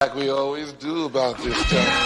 Like we always do about this time.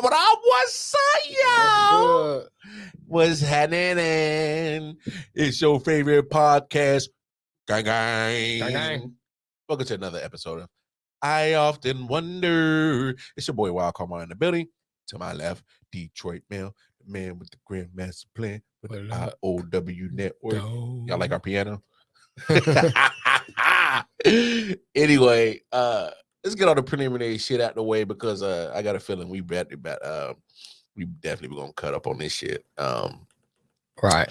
What up, what's up, y'all? What's happening? It's your favorite podcast, gang. Welcome to another episode of I Often Wonder. It's your boy Wild Karma in the building. To my left, Detroit Mel, the man with the Grandmaster plan with the IOW Network. Y'all like our piano? Anyway, let's get all the preliminary shit out the way because I got a feeling we definitely gonna cut up on this shit. Right.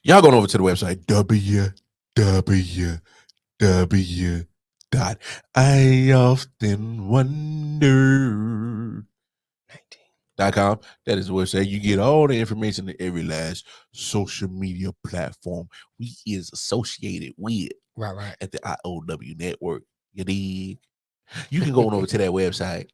Y'all going over to the website www.ioftenwonder.com. That is the website. You get all the information in every last social media platform we is associated with. Right. At the IOW Network. You dig? You can go on over to that website.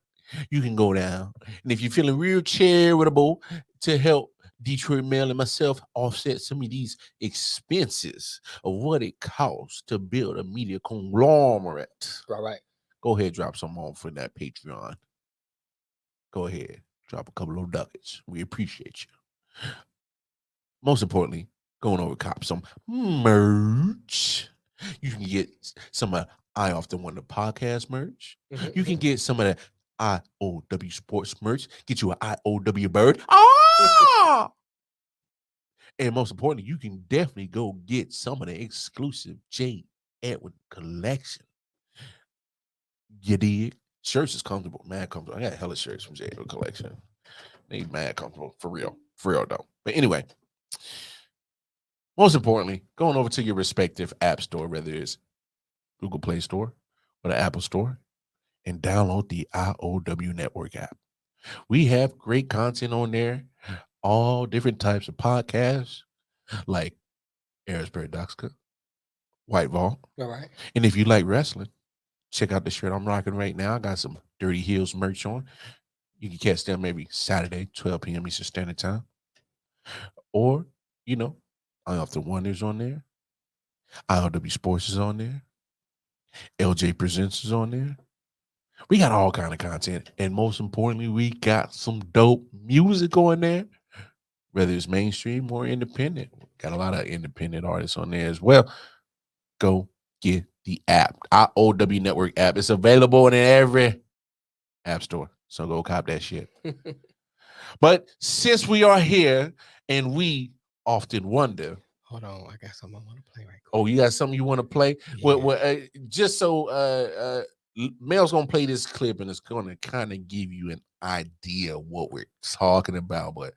You can go down. And if you're feeling real charitable to help Detroit Mail and myself offset some of these expenses of what it costs to build a media conglomerate. Right. Go ahead, drop some on for that Patreon. Go ahead, drop a couple of ducats. We appreciate you. Most importantly, going over cop some merch. You can get some of I Often Wonder podcast merch. You can get some of the IOW sports merch. Get you an IOW bird. And most importantly, you can definitely go get some of the exclusive J. Edwin collection. You dig? Shirts is comfortable. Mad comfortable. I got hella shirts from J. Edwin collection. They mad comfortable. For real. For real, though. But anyway, most importantly, going over to your respective app store, whether it's Google Play Store or the Apple Store, and download the IOW Network app. We have great content on there, all different types of podcasts, like Eris Paradoxica, White Vault. All right. And if you like wrestling, check out the shirt I'm rocking right now. I got some Dirty Heels merch on. You can catch them every Saturday, 12 p.m. Eastern Standard Time. Or, I Often Wonders on there. IOW Sports is on there. LJ Presents is on there. We got all kind of content. And most importantly, we got some dope music on there, whether it's mainstream or independent. Got a lot of independent artists on there as well. Go get the app. IOW Network app. It's available in every app store. So go cop that shit. But since we are here and we often wonder. Hold on, I got something I want to play right quick. Oh, you got something you want to play? Yeah. Well, just so Mel's gonna play this clip and it's gonna kind of give you an idea of what we're talking about. But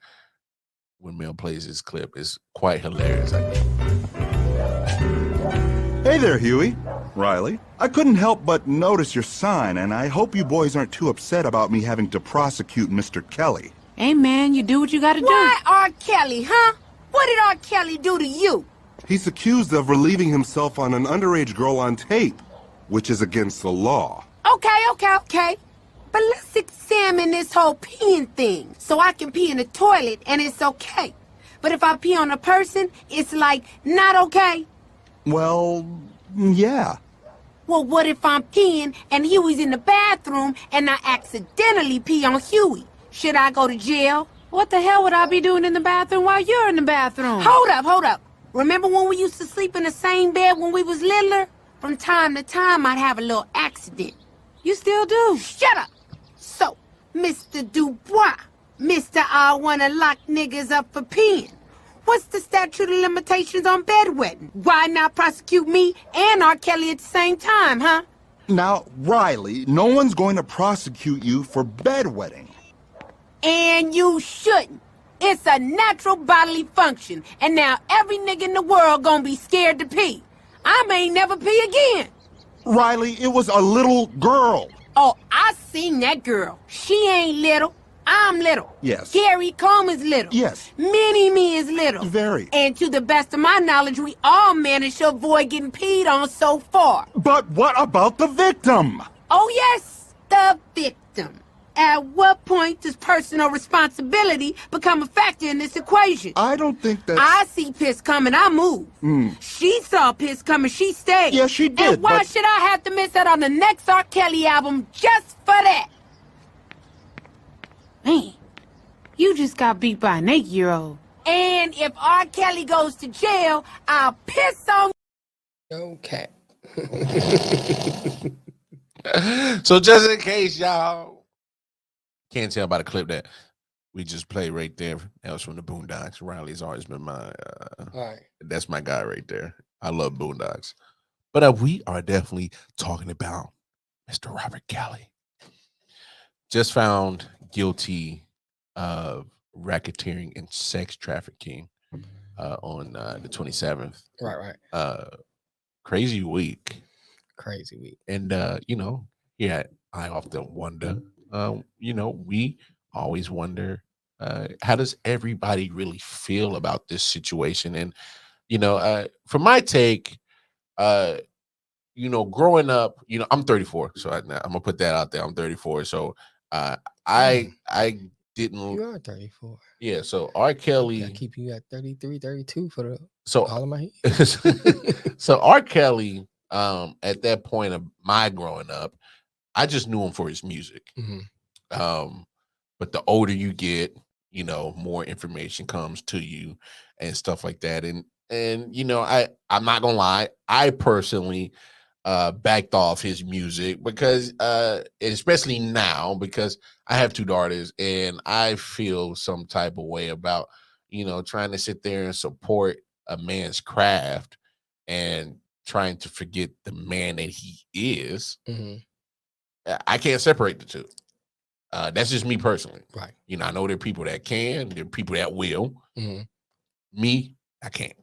when Mel plays this clip, it's quite hilarious. I think. Hey there, Huey. Riley. I couldn't help but notice your sign, and I hope you boys aren't too upset about me having to prosecute Mr. Kelly. Hey, man, you do what you gotta do. Why R. Kelly, huh? What did R. Kelly do to you? He's accused of relieving himself on an underage girl on tape, which is against the law. Okay. But let's examine this whole peeing thing. So I can pee in the toilet and it's okay. But if I pee on a person, it's like not okay. Well, yeah. Well, what if I'm peeing and Huey's in the bathroom and I accidentally pee on Huey? Should I go to jail? What the hell would I be doing in the bathroom while you're in the bathroom? Hold up. Remember when we used to sleep in the same bed when we was littler? From time to time, I'd have a little accident. You still do. Shut up. So, Mr. Dubois. Mr. I wanna lock niggas up for peeing. What's the statute of limitations on bedwetting? Why not prosecute me and R. Kelly at the same time, huh? Now, Riley, no one's going to prosecute you for bedwetting. And you shouldn't. It's a natural bodily function, and now every nigga in the world gonna be scared to pee. I may never pee again. Riley, it was a little girl. Oh, I seen that girl. She ain't little. I'm little. Yes. Gary Coleman's little. Yes. Mini-Me is little. Very. And to the best of my knowledge, we all managed to avoid getting peed on so far. But what about the victim? Oh, yes, the victim. At what point does personal responsibility become a factor in this equation? I don't think that... I see piss coming, I move. She saw piss coming, she stayed. Yeah, she did, And why but- should I have to miss out on the next R. Kelly album just for that? Man, you just got beat by an 8-year-old. And if R. Kelly goes to jail, I'll piss on... Okay. So just in case y'all can't tell by the clip that we just played right there, that was from the Boondocks. Riley's always been my All right. that's my guy right there. I love Boondocks. But we are definitely talking about Mr. Robert Kelly. Just found guilty of racketeering and sex trafficking on the 27th. Right. Crazy week. Crazy week. And yeah, I often wonder, we always wonder, how does everybody really feel about this situation? And, for my take, growing up, I'm 34, so I'm gonna put that out there. I'm 34. So I didn't. You are 34. Yeah, so R. Kelly. I keep you at 33, 32 for the So all of my head. so R. Kelly, at that point of my growing up, I just knew him for his music. But the older you get, more information comes to you and stuff like that. And I'm not gonna lie, I personally backed off his music because especially now, because I have 2 daughters and I feel some type of way about trying to sit there and support a man's craft and trying to forget the man that he is. I can't separate the two. That's just me personally. Right. I know there are people that can, there are people that will. Me, I can't.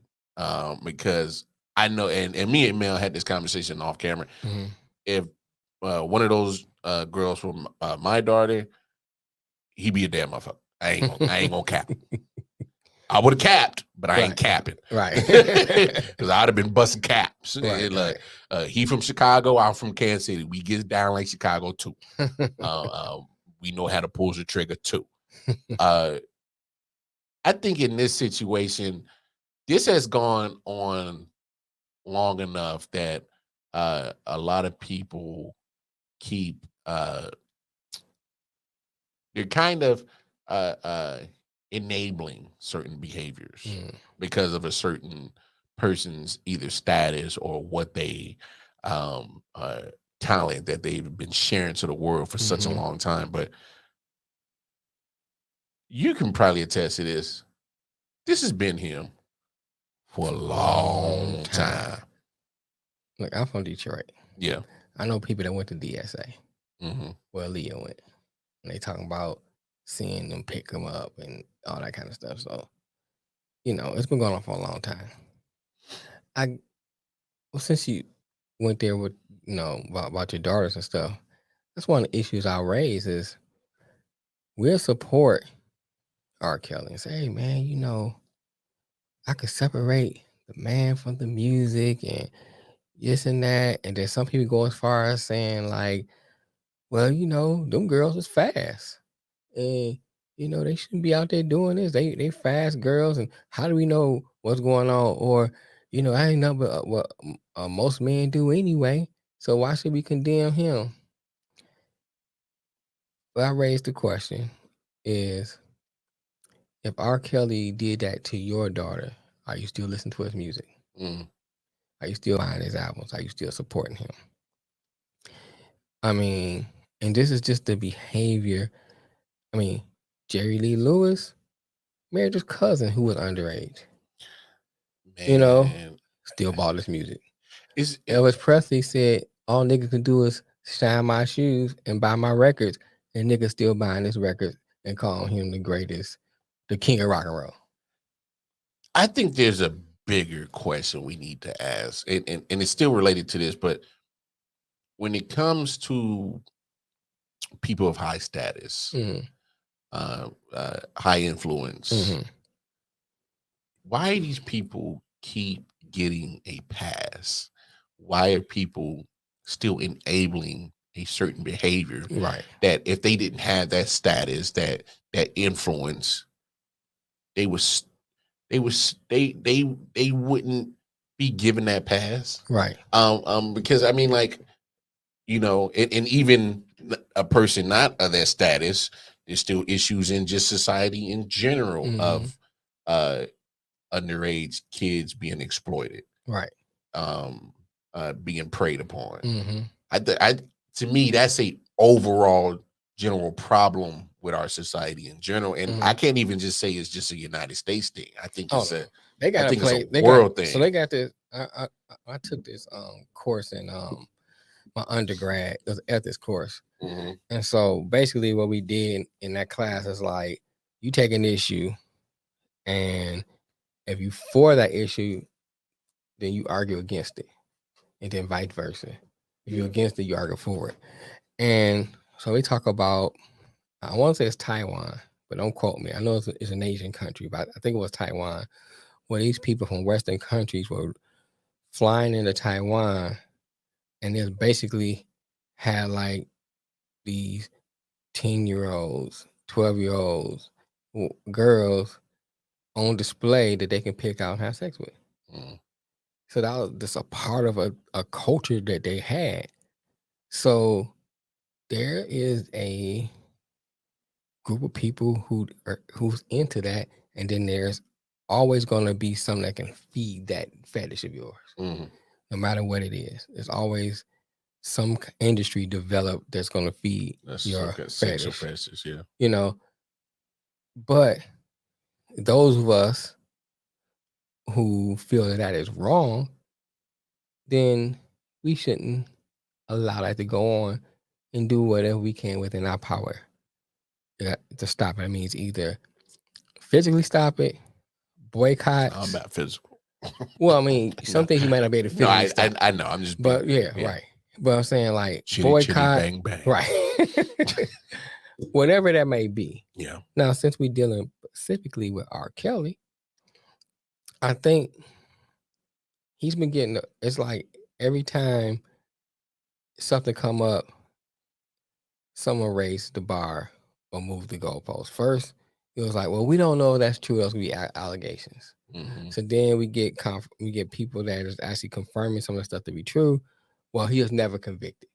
Because I know, and me and Mel had this conversation off camera. If one of those girls from my daughter, he'd be a damn motherfucker. I ain't gonna cap. I would have capped, but I ain't capping. Right. Because I'd have been busting caps. Right, And he from Chicago, I'm from Kansas City. We get down like Chicago too. We know how to pull the trigger too. I think in this situation, this has gone on long enough that a lot of people keep they're kind of enabling certain behaviors because of a certain person's either status or what they talent that they've been sharing to the world for such a long time. But you can probably attest to this. This has been him for a long time. Look, I'm from Detroit. Yeah. I know people that went to DSA. Mm-hmm. Where Leo went. And they talking about seeing them pick them up and all that kind of stuff. So, it's been going on for a long time. Since you went there with, about your daughters and stuff, that's one of the issues I raise is we'll support R. Kelly and say, hey, man, I could separate the man from the music and this and that. And then some people go as far as saying, like, well, them girls is fast. And, they shouldn't be out there doing this. They fast girls. And how do we know what's going on? Or, I ain't know but what most men do anyway. So why should we condemn him? But I raised the question is, if R. Kelly did that to your daughter, are you still listening to his music? Are you still buying his albums? Are you still supporting him? I mean, and this is just the behavior I mean, Jerry Lee Lewis married his cousin who was underage. Man, You know, still bought his music. Elvis Presley said, all niggas can do is shine my shoes and buy my records, and niggas still buying his records and calling him the greatest, the king of rock and roll. I think there's a bigger question we need to ask, and it's still related to this, but when it comes to people of high status, high influence, why these people keep getting a pass? Why are people still enabling a certain behavior? Right. That if they didn't have that status, that influence, they wouldn't be given that pass. Right. Because I mean, like, you know, and even a person not of that status, there's still issues in just society in general of underage kids being exploited, right, being preyed upon. To me, that's a overall general problem with our society in general, and I can't even just say it's just a United States thing. I think it's they got to play it's a world thing. So they got this. I took this course in my undergrad. It was an ethics course, and so basically what we did in that class is like you take an issue, and if you for that issue, then you argue against it, and then vice versa. If you're against it, you argue for it. And so we talk about, I want to say it's Taiwan, but don't quote me. I know it's an Asian country, but I think it was Taiwan, where these people from Western countries were flying into Taiwan, and they basically had like these 10-year-olds, 12-year-olds, girls on display that they can pick out and have sex with. So that was just a part of a culture that they had. So there is a group of people who's into that, and then there's always going to be something that can feed that fetish of yours, no matter what it is. There's always some industry developed that's going to feed your fetish. Yeah, you know. But those of us who feel that is wrong, then we shouldn't allow that to go on and do whatever we can within our power to stop it. That means either physically stop it, boycott. I'm about physical. Well, I mean, some things you might not be able to physically stop. I know. I'm just. But right. But I'm saying like chitty, boycott, chitty, bang, bang. right? Whatever that may be. Yeah. Now, since we're dealing specifically with R. Kelly, I think he's been getting. It's like every time something come up, someone raised the bar or moved the goalpost. First, it was like, well, we don't know if that's true. Else we be allegations. So then we get people that is actually confirming some of the stuff to be true. Well, he was never convicted.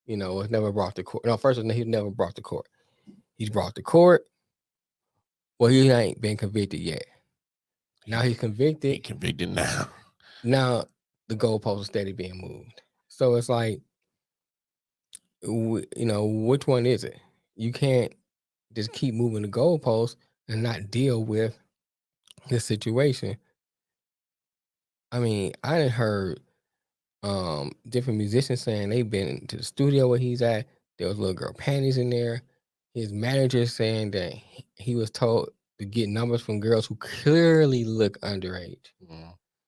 You know, was never brought to court. No, first he was never brought to court. He's brought to court. Well, he ain't been convicted yet. Now he's convicted. He's convicted now. Now the goalpost is steady being moved. So it's like, you know, which one is it? You can't just keep moving the goalpost and not deal with the situation. I mean, I done heard different musicians saying they've been to the studio where he's at. There was little girl panties in there. His manager saying that he was told to get numbers from girls who clearly look underage.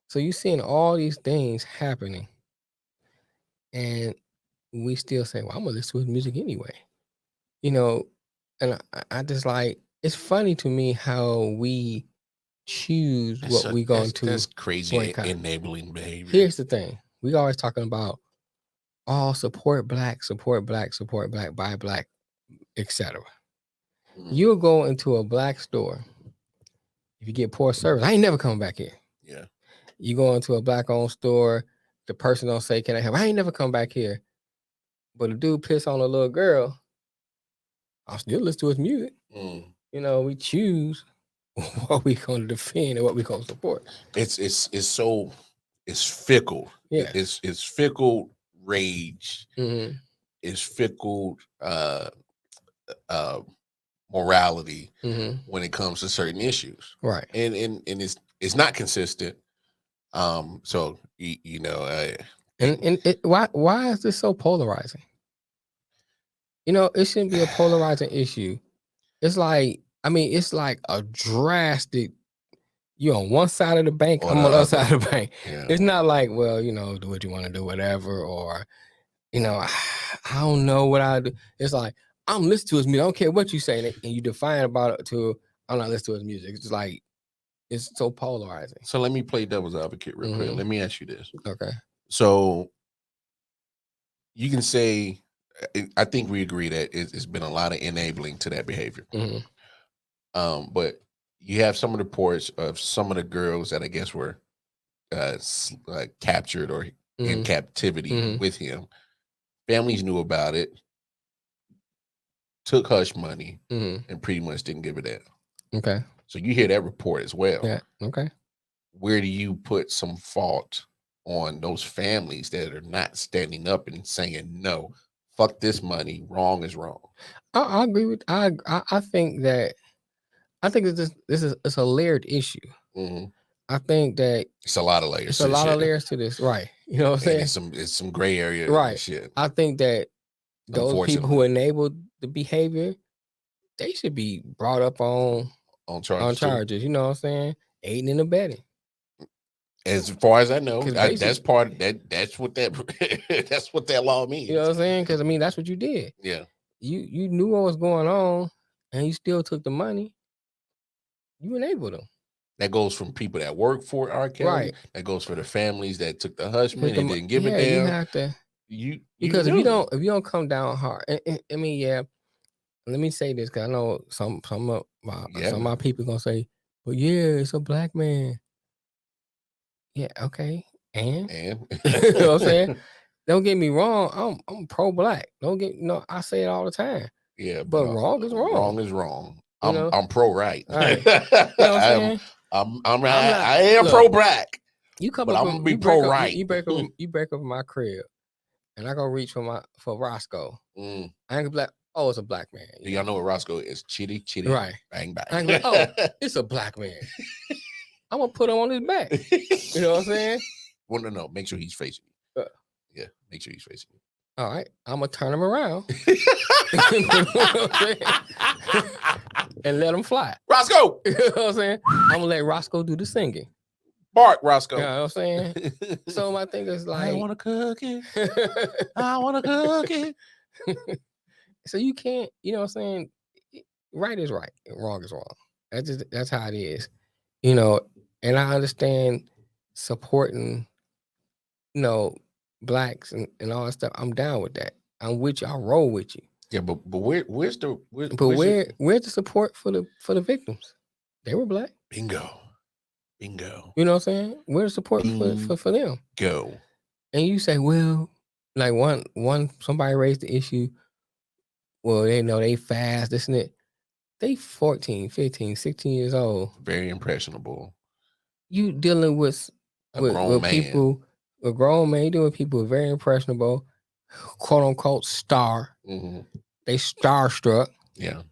So you're seeing all these things happening, and we still say, well, I'm gonna listen to his music anyway. You know, and I just like, it's funny to me how we choose what we going to. That's crazy boycott. Enabling behavior. Here's the thing. We always talking about support black, buy black, etc. You'll go into a black store. If you get poor service, I ain't never coming back here. Yeah. You go into a black owned store, the person don't say, can I help? I ain't never come back here. But a dude piss on a little girl, I'll still listen to his music. You know, we choose what we gonna defend and what we gonna support. It's fickle. Yeah. It's fickle rage. It's fickle morality Mhm. when it comes to certain issues, Right. and it's not consistent. So you know, And why is this so polarizing? You know, it shouldn't be a polarizing issue. It's like, I mean, it's like a drastic. You on one side of the bank, Or I'm the on the other other. side of the bank. Yeah. It's not like, well, you know, do what you want to do, whatever, or you know, I don't know what I do. It's like I'm listening to his music. I don't care what you say, and you define about it to I'm not listening to his music. It's like it's so polarizing. So let me play devil's advocate real quick. Let me ask you this. Okay. So you can say, I think we agree that it's been a lot of enabling to that behavior. But you have some of the reports of some of the girls that I guess were captured or in captivity with him. Families knew about it, took hush money, and pretty much didn't give it down. Okay. So you hear that report as well. Yeah. Okay. Where do you put some fault on those families that are not standing up and saying, no, fuck this money, wrong is wrong? I agree with I think that it's a layered issue. I think that it's a lot of layers. It's a lot of layers to this, right? You know what I'm saying? It's some gray area, right? And shit. I think that those people who enabled the behavior, they should be brought up on charges. You know what I'm saying? Aiding and abetting. As far as I know, that's part of that. That's what that law means. You know what I'm saying? Because I mean, that's what you did. Yeah. You knew what was going on, and you still took the money. You enabled them. That goes from people that work for R. Kelly. Right. That goes for the families that took the hush money and didn't give it down. You have to. Because if you don't come down hard, I mean, yeah. Let me say this, because I know some of my people gonna say, "But yeah, it's a black man." Yeah, okay, and you know what I'm saying? Don't get me wrong. I'm pro-black. I say it all the time. Yeah, but wrong is wrong. Wrong is wrong. I'm pro-right. Right. You know what I'm saying? I am pro-black. You come but up, I'm gonna be pro-right. You break up my crib, and I go reach for Roscoe. I ain't gonna be like, oh, it's a black man. Do y'all know what Roscoe is? Chitty, right? Bang, bang. I ain't like, oh, it's a black man. I'm gonna put him on his back. You know what I'm saying? Well, no. Make sure he's facing you. Yeah, make sure he's facing you. All right, I'm gonna turn him around and let him fly. Roscoe! You know what I'm saying? I'm gonna let Roscoe do the singing. Bark, Roscoe. You know what I'm saying? So my thing is like, I want to cook it. I want to cook it. So you can't, you know what I'm saying? Right is right, wrong is wrong. That's how it is. You know, and I understand supporting, you know, blacks and all that stuff. I'm down with that. I'm with you. I roll with you. Yeah, but where's the support for the victims? They were black. Bingo. You know what I'm saying? Where's the support for them? Go. And you say, well, like somebody raised the issue. Well, they know they fast, this and that. They 14, 15, 16 years old. Very impressionable. You dealing with people, a grown man, you dealing with people very impressionable, quote unquote star. They starstruck. Yeah.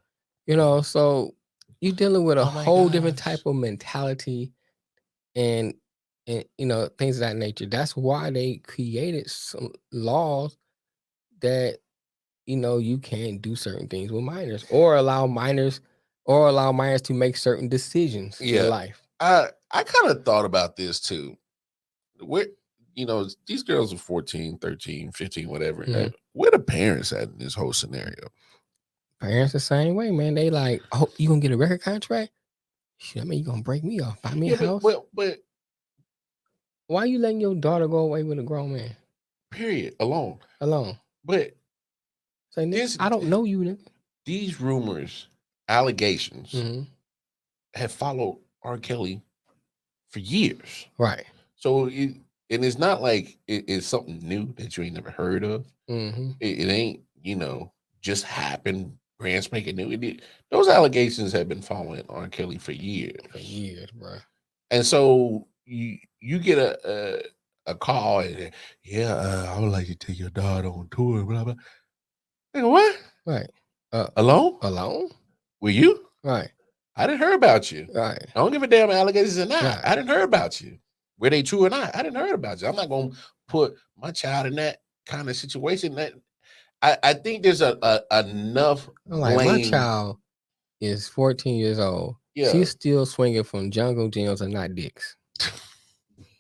You know, so you dealing with a whole different type of mentality and you know, things of that nature. That's why they created some laws that, you know, you can't do certain things with minors or allow minors to make certain decisions in life. I kind of thought about this too. You know, these girls are 14, 13, 15, whatever. Where the parents at in this whole scenario? Parents the same way, man. They like, oh, you gonna get a record contract? Shit, I mean, you gonna break me off, buy me a house? But why are you letting your daughter go away with a grown man? Period. Alone. But I don't know you, nigga. These rumors, allegations have followed R. Kelly for years. Right. So it's not like it's something new that you ain't never heard of. It ain't, you know, just happened, brand spanking new. Those allegations have been following R. Kelly for years. Bro. And so you get a call and I would like to take your daughter on tour, blah blah. Nigga, what? Right. Alone? Alone? Were you? Right. I didn't hear about you. Right. I don't give a damn allegations or not. Right. I didn't hear about you. Were they true or not? I didn't hear about you. I'm not gonna put my child in that kind of situation. That I think there's enough Like my blame. child is 14 years old. Yeah. She's still swinging from jungle gyms and not dicks.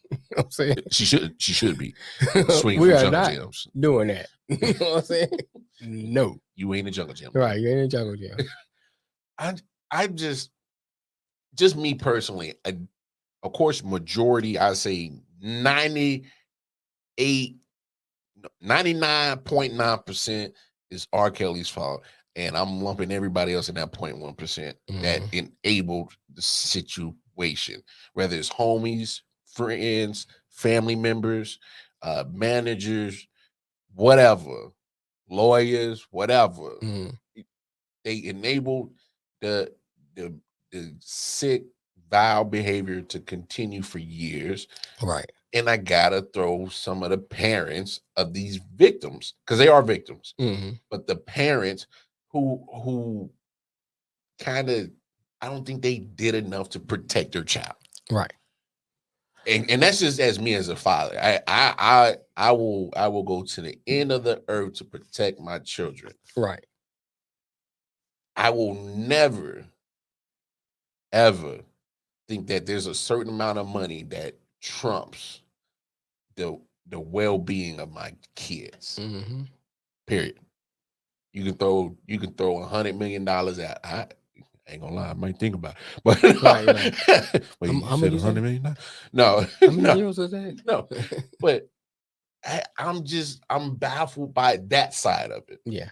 You know what I'm saying? She should be swinging We from are jungle not gyms. doing that. You know what I'm saying? No. You ain't a jungle gym. Right. You're in a jungle gym. I just me personally, of course, majority, I say 99.9% is R. Kelly's fault. And I'm lumping everybody else in that 0.1% that enabled the situation, whether it's homies, friends, family members, managers, whatever, lawyers, whatever. They enabled the sick, vile behavior to continue for years. Right. And I gotta throw some of the parents of these victims, because they are victims, but the parents who kind of, I don't think they did enough to protect their child. Right. And that's just as me as a father. I will go to the end of the earth to protect my children. Right. I will never, ever think that there's a certain amount of money that trumps the well-being of my kids. Period. You can throw $100 million at. I ain't gonna lie, I might think about it. But Right. wait, you How said much $100 million? No, How many years was that? no. But I'm baffled by that side of it. Yeah.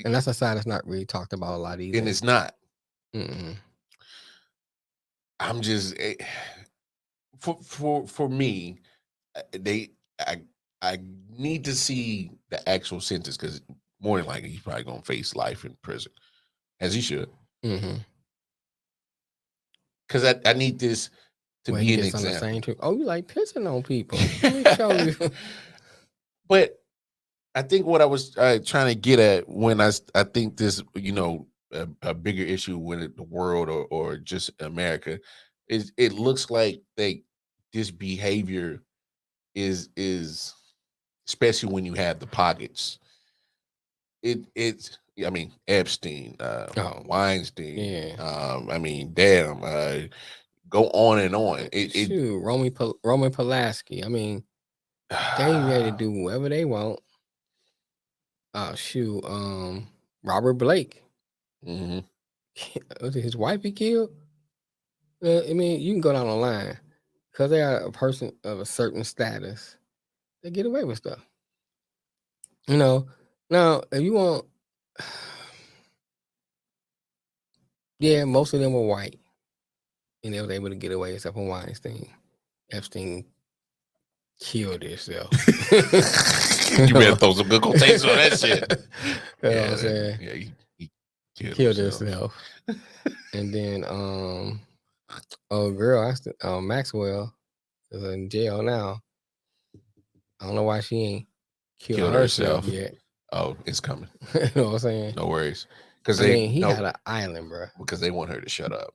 And that's a side that's not really talked about a lot either. And it's not. I'm just for me, I need to see the actual sentence, because more than likely he's probably gonna face life in prison, as he should. Because I need this to be an example. Oh, you like pissing on people? Let me show you. But I think what I was trying to get at when I think this, a bigger issue with the world or just America is, it looks like this behavior is especially when you have the pockets. It's I mean, Epstein, Weinstein, I mean, damn, go on and on. Shoot, Roman Polanski. I mean, they ready to do whatever they want. Robert Blake. Was it his wife he killed? I mean, you can go down the line because they are a person of a certain status. They get away with stuff. Now if you want, yeah, most of them were white, and they was able to get away except for Weinstein. Epstein killed himself. You better throw some good quotations on that shit. You know what I'm saying? Yeah, he killed himself. And then girl, Maxwell is in jail now. I don't know why she ain't killed herself yet. Oh, it's coming. You know what I'm saying? No worries. Because he had an island, bro. Because they want her to shut up.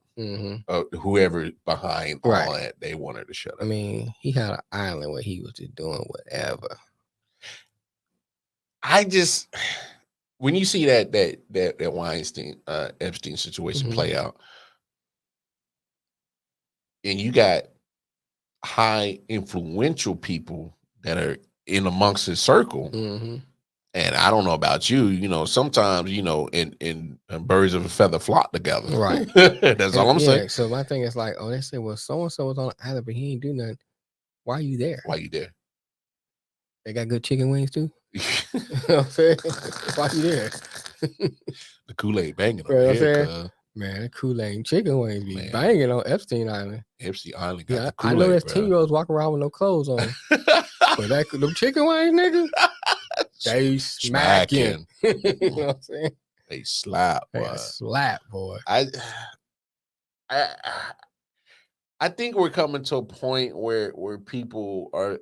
Whoever behind all that, they want her to shut up. I mean, he had an island where he was just doing whatever. When you see that Weinstein Epstein situation play out, and you got high influential people that are in amongst his circle, and I don't know about you, sometimes in birds of a feather flock together, right? That's all I'm saying. So my thing is like, they say, well, so and so was on the island, but he ain't do nothing. Why are you there? Why you there? They got good chicken wings too. You know what I'm saying? Why you there? The Kool-Aid banging. Man, the Kool-Aid chicken wings be banging on Epstein Island. Epstein Island got the Kool-Aid, I know there's 10-year-olds walking around with no clothes on. But them chicken wings, nigga, they smacking. You know what I'm saying? They slap, boy. They slap, boy. I think we're coming to a point where people are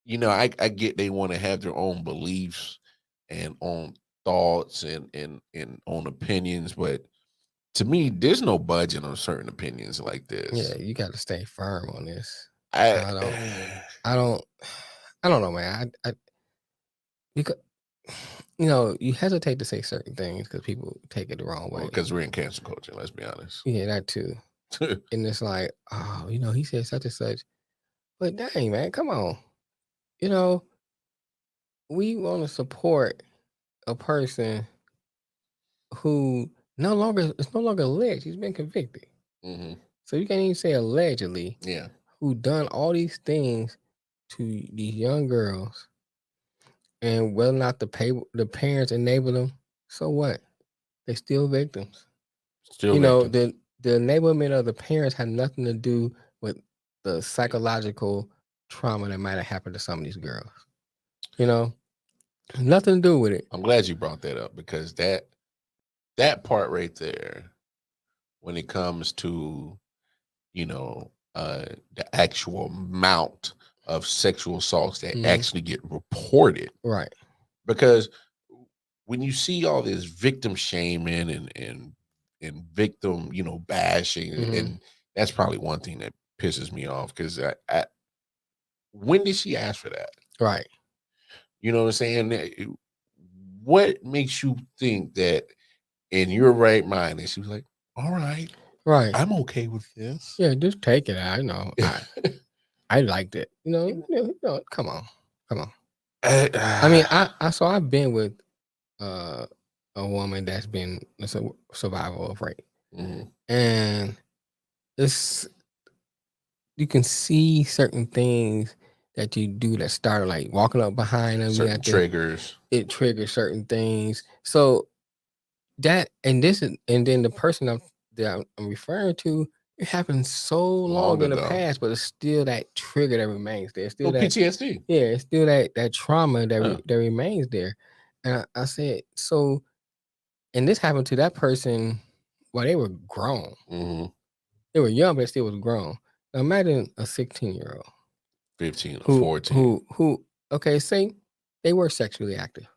I get they want to have their own beliefs and own thoughts and on opinions, but to me, there's no budging on certain opinions like this. Yeah, you got to stay firm on this. I I don't know, man. I because you hesitate to say certain things because people take it the wrong way. because we're in cancel culture. Let's be honest. Yeah, that too. And it's like, oh, he said such and such, but dang, man, come on. We want to support a person who it's no longer alleged. He's been convicted. hmm So you can't even say allegedly. Yeah. Who done all these things to these young girls, and whether or not the parents enable them, so what? They still victims. Still victims. The enablement of the parents had nothing to do with the psychological trauma that might have happened to some of these girls. Nothing to do with it. I'm glad you brought that up because that part right there, when it comes to the actual amount of sexual assaults that actually get reported, Right? Because when you see all this victim shaming and victim bashing, and that's probably one thing that pisses me off because when did she ask for that? Right. You know what I'm saying? What makes you think that in your right mind that she was like, all right, I'm okay with this? Yeah, just take it. I know. I liked it. Come on. I mean, I've been with a woman that's been a survivor of rape, and you can see certain things that you do that start like walking up behind them. Certain triggers. It triggers certain things. So that and then the person that I'm referring to, it happened so long in the past, but it's still that trigger that remains there. Still that PTSD. Yeah, it's still that trauma that remains there. And I said, so, and this happened to that person while they were grown. They were young, but they still was grown. Now imagine a 16-year-old, 15 or 14, who okay, say they were sexually active.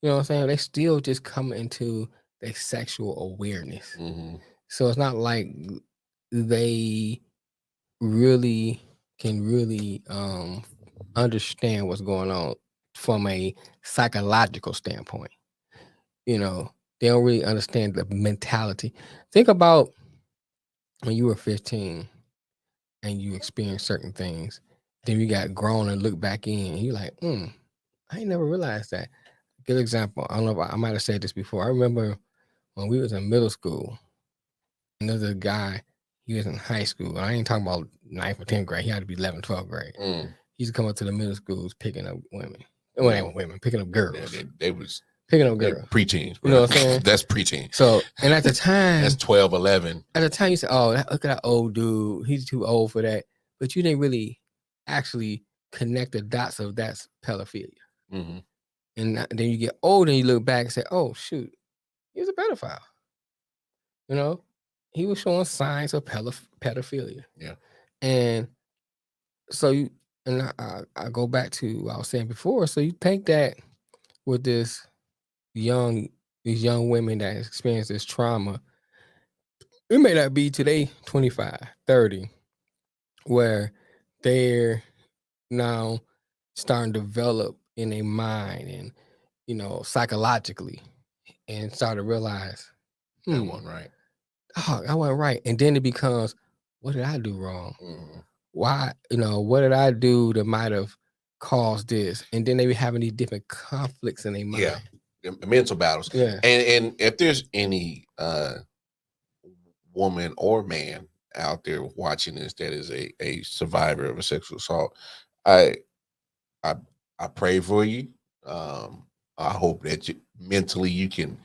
You know what I'm saying? They still just come into their sexual awareness. So it's not like they can really understand what's going on from a psychological standpoint. They don't really understand the mentality. Think about when you were 15 and you experienced certain things, then you got grown and look back in and you're like, I ain't never realized that. Good example. I don't know if I might have said this before. I remember when we was in middle school, and there's a guy, he was in high school. I ain't talking about 9th or 10th grade. He had to be 11th, 12th grade. He used to come up to the middle schools picking up women. Well, they weren't women, picking up girls. Yeah, they was picking up girls. Preteens. You know what I'm saying? That's preteen. So, and at the time, that's 12, 11. At the time, you said, oh, look at that old dude. He's too old for that. But you didn't really actually connect the dots of that's pedophilia. And then you get older and you look back and say, oh, shoot, he was a pedophile. He was showing signs of pedophilia. Yeah. And so I go back to what I was saying before. So you take that with these young women that experience this trauma. It may not be today 25, 30, where they're now starting to develop in their mind and, psychologically, and start to realize, that wasn't right. Oh, I wasn't right. And then it becomes, what did I do wrong? Why, what did I do that might have caused this? And then they be having these different conflicts in their mind. Yeah, mental battles. Yeah. And if there's any woman or man out there watching this that is a survivor of a sexual assault, I pray for you. I hope that mentally you can,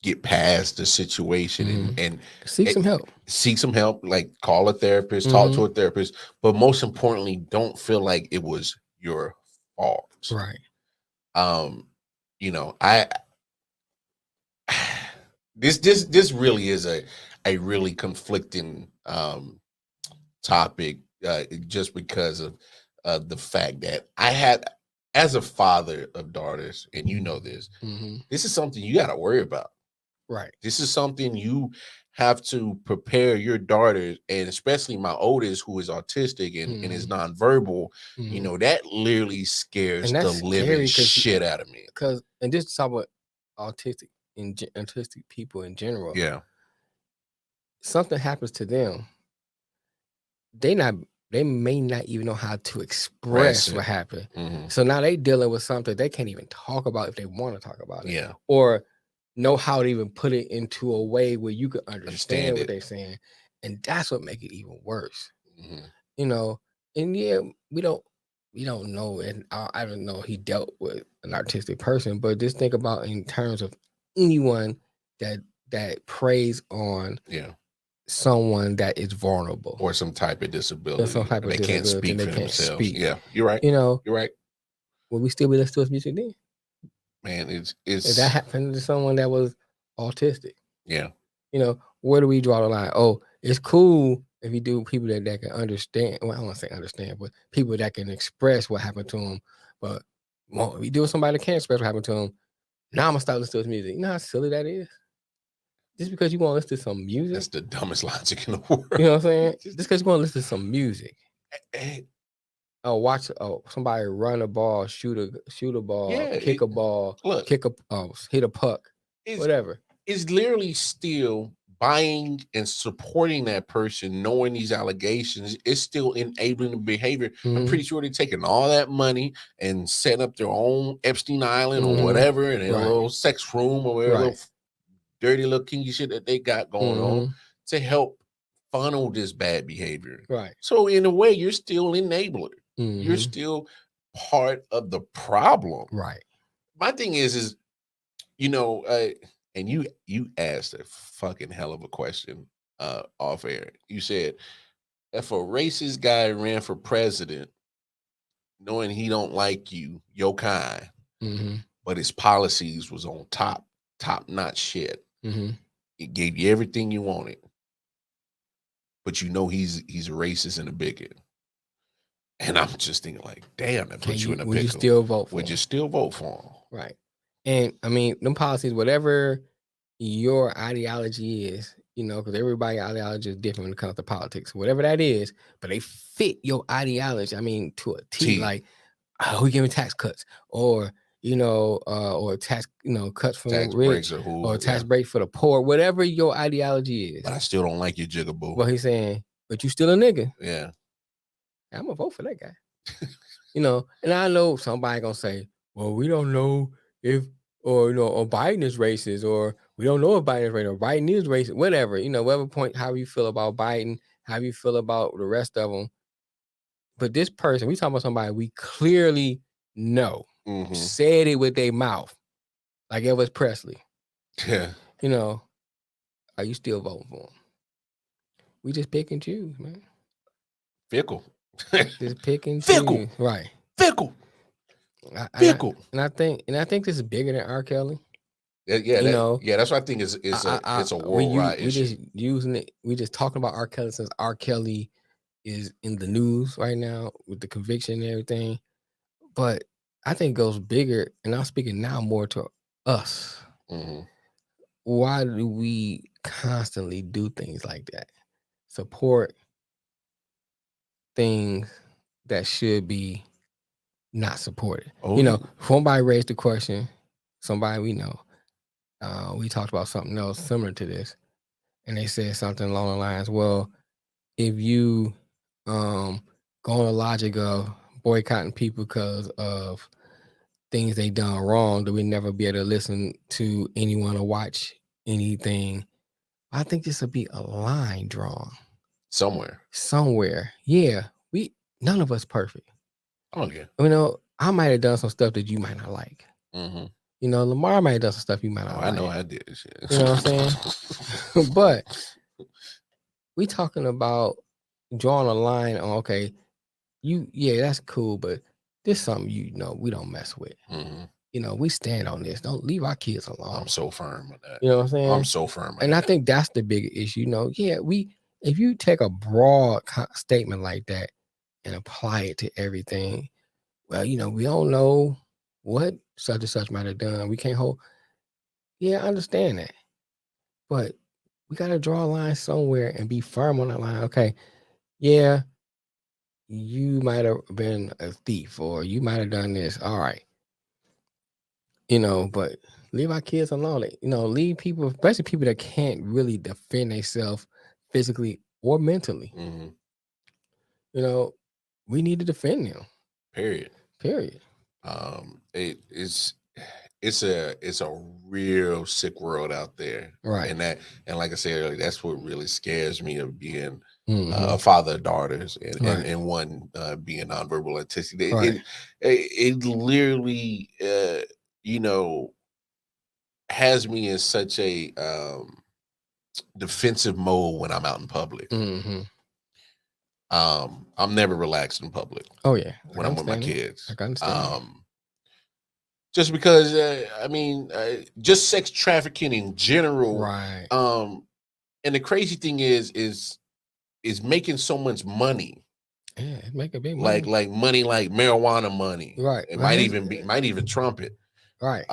get past the situation and seek some help. Seek some help, like call a therapist, talk to a therapist, but most importantly, don't feel like it was your fault. Right. This really is a really conflicting topic, just because of the fact that as a father of daughters, and you know this, this is something you got to worry about. Right. This is something you have to prepare your daughters, and especially my oldest, who is autistic and is nonverbal. You know, that literally scares the living shit out of me. Because, and just talk about autistic people in general. Yeah. Something happens to them. They may not even know how to express what happened. So now they dealing with something they can't even talk about if they want to talk about it. Yeah. Or know how to even put it into a way where you can understand what they're saying. And that's what makes it even worse. You know, and yeah, we don't know, and I don't know he dealt with an artistic person, but just think about in terms of anyone that preys on someone that is vulnerable or some type of disability, they can't speak for themselves. Yeah, you're right. You know, you're right. Will we still be listening to his music then? Man, it's if that happened to someone that was autistic. Yeah. You know, where do we draw the line? Oh, it's cool if you do people that can understand. Well, I don't want to say understand, but people that can express what happened to them. But if you do with somebody that can't express what happened to them, now I'm gonna start listening to his music. You know how silly that is? Just because you want to listen to some music. That's the dumbest logic in the world. You know what I'm saying? Just because you want to listen to some music. Watch somebody run a ball, shoot a ball, kick a ball, hit a puck, whatever. It's literally still buying and supporting that person, knowing these allegations. It's still enabling the behavior. I'm pretty sure they're taking all that money and setting up their own Epstein Island or whatever, and a little sex room or whatever, little dirty little kinky shit that they got going on to help funnel this bad behavior. Right. So in a way, you're still enabler. You're still part of the problem. Right. My thing is, you know, and you asked a fucking hell of a question off air. You said, if a racist guy ran for president, knowing he don't like you, your kind, but his policies was on top notch shit. It gave you everything you wanted, but you know he's a racist and a bigot. And I'm just thinking, like, damn, that puts you in a pickle. Would you still vote for him? Would you still vote for him? Right. And I mean, them policies, whatever your ideology is, you know, because everybody's ideology is different when it comes to politics, whatever that is, but they fit your ideology. I mean, to a T. Like, we giving tax cuts, or you know, or tax, you know, cuts from the rich, or tax break for the poor, whatever your ideology is. But I still don't like you, Jigaboo. Well, he's saying, but you still a nigga. Yeah. I'm gonna vote for that guy. You know, and I know somebody gonna say, well, we don't know if, or you know, or Biden is racist, or we don't know if Biden is racist, or Biden is racist, whatever, you know, whatever point, how you feel about Biden, how you feel about the rest of them. But this person, we talking about somebody we clearly know, said it with their mouth, like Elvis Presley. Yeah. You know, are you still voting for him? We just pick and choose, man. Fickle. Just pick and fickle. Choose. Right. Fickle. Fickle. And I think this is bigger than R. Kelly. Yeah, that's what I think is it's a worldwide issue. We just using it. We just talking about R. Kelly since R. Kelly is in the news right now with the conviction and everything. But I think it goes bigger, and I'm speaking now more to us. Why do we constantly do things like that? Support things that should be not supported. You know, somebody raised the question, somebody we know, we talked about something else similar to this, and they said something along the lines, well, if you go on the logic of boycotting people because of things they done wrong, that we never be able to listen to anyone or watch anything. I think this will be a line drawn. Somewhere. Yeah. None of us perfect. Oh, yeah. You know, I might have done some stuff that you might not like. You know, Lamar might have done some stuff you might not like. I know I did this shit. You know what I'm saying? But we talking about drawing a line on, okay, that's cool, but this is something, you know, we don't mess with. You know, we stand on this. Don't leave our kids alone. I'm so firm with that. You know what I'm saying? I'm so firm with and that. I think that's the big issue. You know, if you take a broad statement like that and apply it to everything, well, we don't know what such and such might have done. We can't hold. Yeah, I understand that. But we got to draw a line somewhere and be firm on that line. Okay, yeah, you might have been a thief or you might have done this. All right. But leave our kids alone. Leave people, especially people that can't really defend themselves physically or mentally. Mhm. We need to defend them. Period. It's a real sick world out there, Right. and like I said earlier, that's what really scares me of being Mhm. a father of daughters and Right. and one being nonverbal autistic. Right. It literally has me in such a defensive mode when I'm out in public. Mhm. I'm never relaxed in public Oh yeah. when I'm with my kids. I can understand. Just because just sex trafficking in general. Right. And the crazy thing is making so much money. Yeah, it make a big money. Like money, like marijuana money. Right. It Well, might even trump it. Right.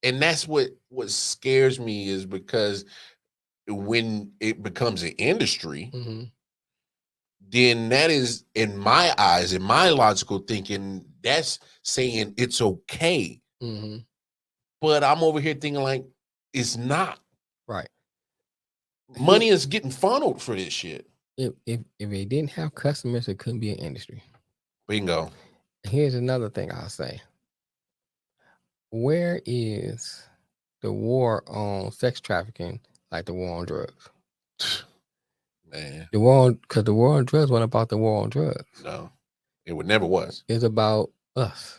And that's what scares me is because when it becomes an industry, Mhm. then that is, in my eyes, in my logical thinking, that's saying it's okay. Mhm. But I'm over here thinking like it's not. Right. Money is getting funneled for this shit. If they didn't have customers, it couldn't be an industry. Bingo. Here's another thing I'll say. Where is the war on sex trafficking like the war on drugs? Man. Because the war on drugs wasn't about the war on drugs. No, it never was. It's about us.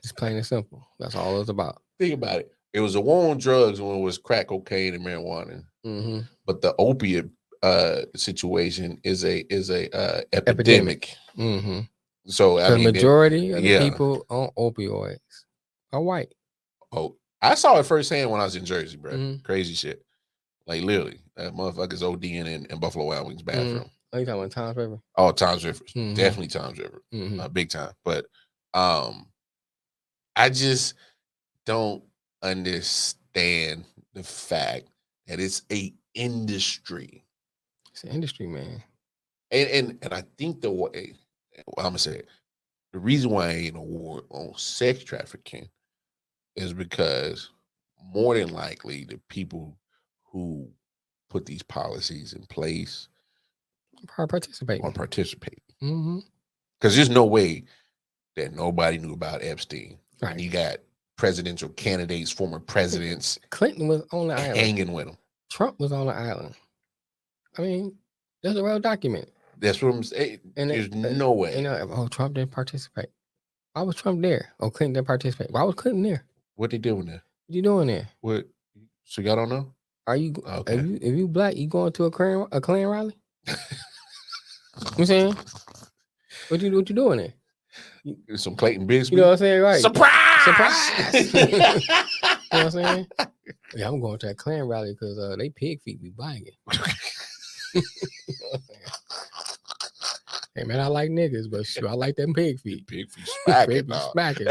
Just plain and simple. That's all it's about. Think about it. It was a war on drugs when it was crack cocaine and marijuana. Mm-hmm. But the opiate situation is a epidemic. Mm-hmm. So the majority of the people on opioids are white. Oh, I saw it firsthand when I was in Jersey, bro. Mhm. Crazy shit. Like literally, that motherfucker's ODing in Buffalo Wild Wings bathroom. Mm-hmm. Oh, you talking about Tom's River? Oh, Tom's River. Mhm. Definitely Tom's River. Mhm. Big time. But I just don't understand the fact that it's a industry. It's an industry, man. And I think the way, I'm gonna say it, the reason why I ain't a war on sex trafficking is because more than likely the people who put these policies in place are participating. Mm-hmm. Because there's no way that nobody knew about Epstein. Right. And you got presidential candidates, former presidents. Clinton was on the island. Hanging with him. Trump was on the island. I mean, there's a real document. That's what I'm saying. There's no way. Trump didn't participate. Why was Trump there? Oh, Clinton didn't participate. Why was Clinton there? What they doing there? What you doing there? What? So y'all don't know? Are you? Okay. If you black, you going to a Klan rally? You saying? What you doing there? Some Clayton Bigsby. You know what I'm saying? Right. Surprise! You know what I'm saying? Yeah, I'm going to a Klan rally because they pig feet be buying it. Hey man, I like niggas, but shoot, I like them pig feet. Pig feet smacking.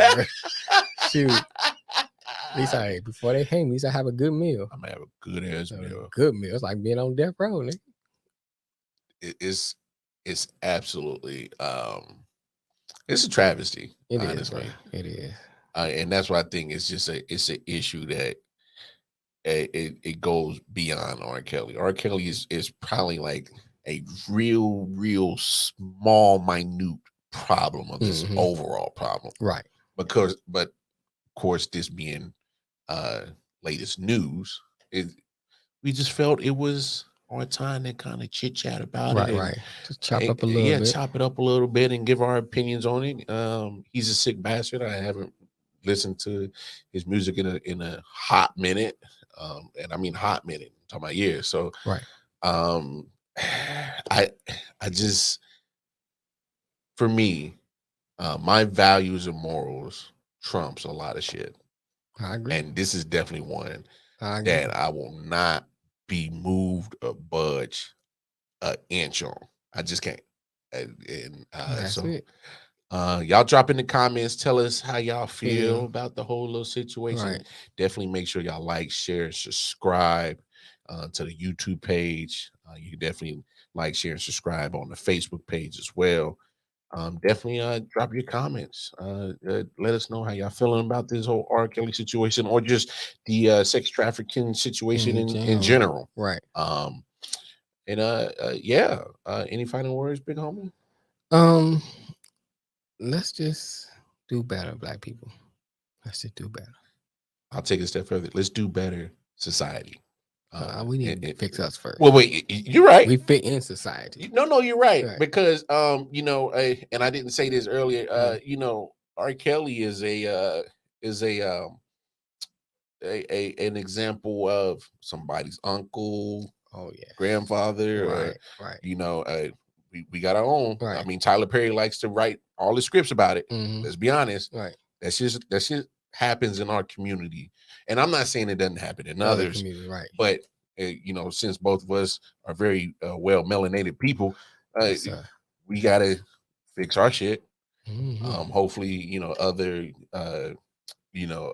Shoot. At least before they hang me, at least I have a good meal. I'm gonna have a good ass meal. Good meal. It's like being on death row, nigga. It's absolutely it's a travesty. It honestly. It is. And that's why I think it's just it's an issue that it goes beyond R. Kelly. R. Kelly is probably like a real small, minute problem of this overall problem. Right. But of course, this being latest news, we just felt it was on time to kind of chit chat about it. Right. Just chop up a little bit. Yeah, chop it up a little bit and give our opinions on it. He's a sick bastard. I haven't listened to his music in a hot minute. And I mean hot minute, I'm talking about years. So right. I just, for me, my values and morals trumps a lot of shit. I agree. And this is definitely one that I will not be moved or budge an inch on. I just can't. And That's so it. y'all drop in the comments, tell us how y'all feel Feel. about the whole little situation. Right. Definitely make sure y'all like, share, and subscribe to the YouTube page. You can definitely like, share, and subscribe on the Facebook page as well. Definitely drop your comments. Let us know how y'all feeling about this whole R. Kelly situation, or just the sex trafficking situation in general. Right. And yeah. Any final words, big homie? Let's just do better, Black people. Let's just do better. I'll take it a step further. Let's do better, society. We need to fix us first. Well, wait, you're right. We fit in society. No, you're right. Right. Because you know, and I didn't say this earlier. You know, R. Kelly is an example of somebody's uncle, Oh yeah, grandfather, right. You know, we got our own. Right. I mean, Tyler Perry likes to write all the scripts about it. Let's be honest. Right. That's just happens in our community, and I'm not saying it doesn't happen in others. Community, right. But you know, since both of us are very well melanated people, Yes, we gotta fix our shit. Mhm. Hopefully, you know, other you know,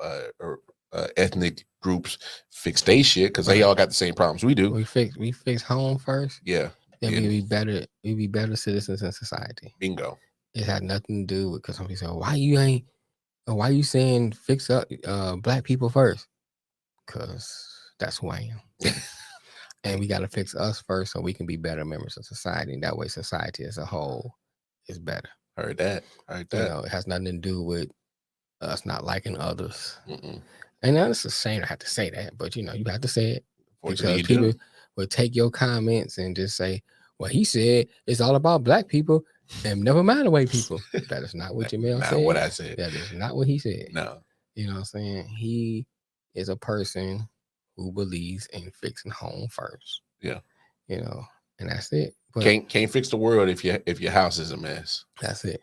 ethnic groups fix their shit, because they all got the same problems we do. We fix home first. Yeah. Then Yeah. we be better citizens in society. Bingo. It had nothing to do with, because some people say, why you saying fix up Black people first? Because that's who I am. And we got to fix us first so we can be better members of society. And that way society as a whole is better. Heard that. You know, it has nothing to do with us not liking others. Mm-mm. And it's a shame I have to say that, but you know, you have to say it. Fortunately, because people will take your comments and just say, well, he said it's all about Black people and never mind the white people. That is not what Jamel said. Not what I said. That is not what he said. No. You know what I'm saying? He is a person who believes in fixing home first. Yeah. You know, and that's it. But Can't fix the world if your house is a mess. That's it.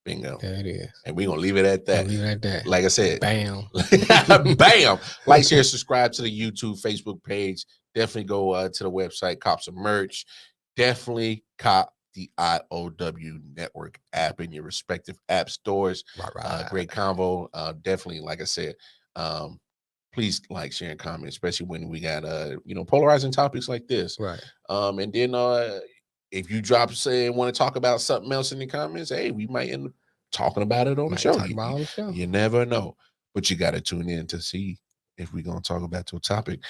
Bingo. There it is. And we're gonna leave it at that. Leave it at that. Like I said. Bam. Bam. Like, share, subscribe to the YouTube, Facebook page. Definitely go to the website, cop some merch. Definitely cop the IOW Network app in your respective app stores. Right. Great convo. Definitely, like I said, please like, share, and comment, especially when we got you know, polarizing topics like this. Right. And then if you drop and want to talk about something else in the comments, hey, we might end up talking about it on the show. You never know. But you got to tune in to see if we're going to talk about your topic.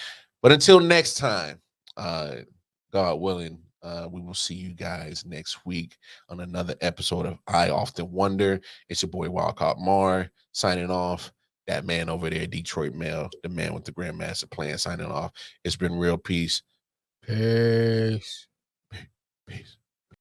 But until next time, God willing, we will see you guys next week on another episode of I Often Wonder. It's your boy Wildcard Mar signing off. That man over there, Detroit Mel, the man with the Grandmaster plan, signing off. It's been real. Peace. Peace.